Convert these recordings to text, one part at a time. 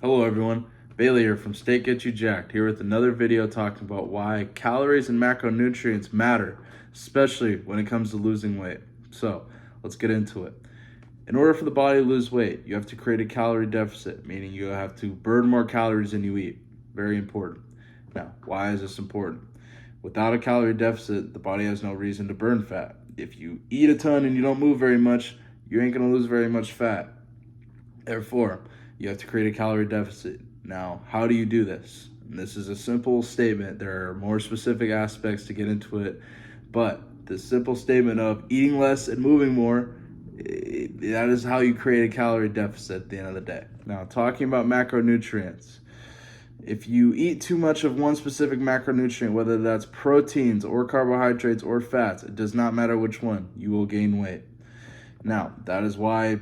Hello everyone, Bailey here from Steak Get You Jacked, here with another video talking about why calories and macronutrients matter, especially when it comes to losing weight. So, let's get into it. In order for the body to lose weight, you have to create a calorie deficit, meaning you have to burn more calories than you eat. Very important. Now, why is this important? Without a calorie deficit, the body has no reason to burn fat. If you eat a ton and you don't move very much, you ain't gonna lose very much fat. Therefore, you have to create a calorie deficit. Now, how do you do this? And this is a simple statement. There are more specific aspects to get into it, but the simple statement of eating less and moving more, that is how you create a calorie deficit at the end of the day. Now, talking about macronutrients, if you eat too much of one specific macronutrient, whether that's proteins or carbohydrates or fats, it does not matter which one, you will gain weight. Now, that is why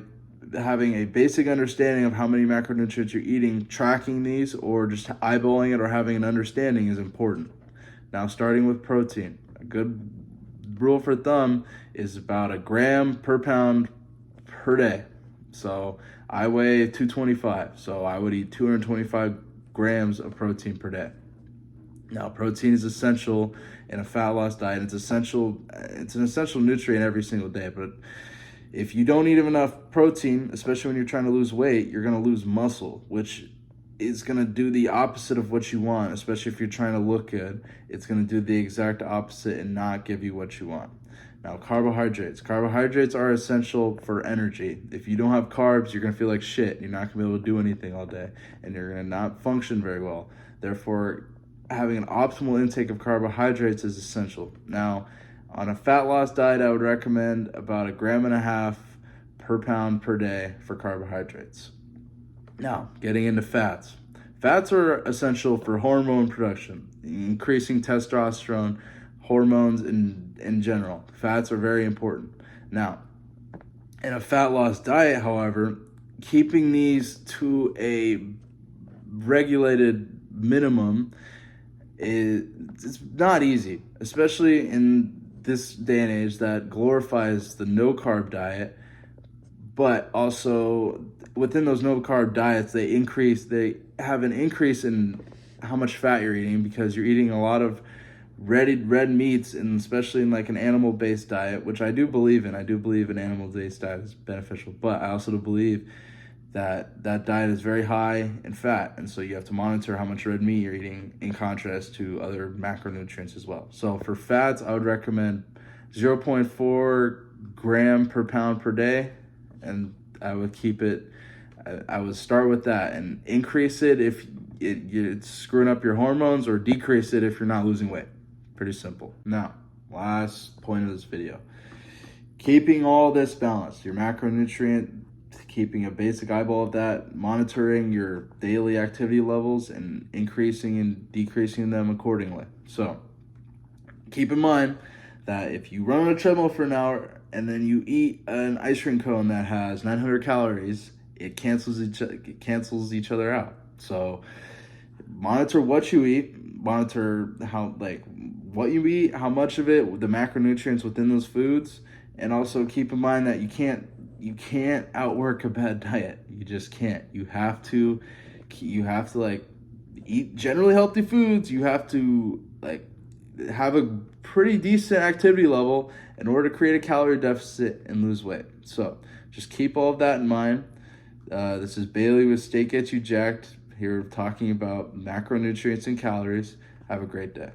having a basic understanding of how many macronutrients you're eating, tracking these, or just eyeballing it or having an understanding is important. Now, starting with protein, a good rule for thumb is about a gram per pound per day. So I weigh 225, so I would eat 225 grams of protein per day. Now, protein is essential in a fat loss diet. It's an essential nutrient every single day, but if you don't eat enough protein, especially when you're trying to lose weight, you're going to lose muscle, which is going to do the opposite of what you want, especially if you're trying to look good. It's going to do the exact opposite and not give you what you want. Now, carbohydrates. Carbohydrates are essential for energy. If you don't have carbs, you're going to feel like shit. You're not going to be able to do anything all day, and you're going to not function very well. Therefore, having an optimal intake of carbohydrates is essential. Now, on a fat loss diet, I would recommend about 1.5 grams per pound per day for carbohydrates. Now, getting into fats. Fats are essential for hormone production, increasing testosterone, hormones in general. Fats are very important. Now, in a fat loss diet, however, keeping these to a regulated minimum it's not easy, especially in this day and age that glorifies the no-carb diet, but also within those no-carb diets, they have an increase in how much fat you're eating because you're eating a lot of red meats, and especially in like an animal-based diet, which I do believe in. I do believe an animal-based diet is beneficial, but I also do believe that diet is very high in fat, and so you have to monitor how much red meat you're eating in contrast to other macronutrients as well. So for fats, I would recommend 0.4 gram per pound per day, and I would start with that and increase it if it's screwing up your hormones, or decrease it if you're not losing weight. Pretty simple. Now, last point of this video, keeping all this balanced, your macronutrient, keeping a basic eyeball of that, monitoring your daily activity levels, and increasing and decreasing them accordingly. So keep in mind that if you run on a treadmill for an hour and then you eat an ice cream cone that has 900 calories, it cancels each other out. So monitor what you eat, monitor what you eat, how much of it, the macronutrients within those foods, and also keep in mind that you can't outwork a bad diet. You just can't. You have to eat generally healthy foods. You have to have a pretty decent activity level in order to create a calorie deficit and lose weight. So just keep all of that in mind. This is Bailey with Steak Get You Jacked, here talking about macronutrients and calories. Have a great day.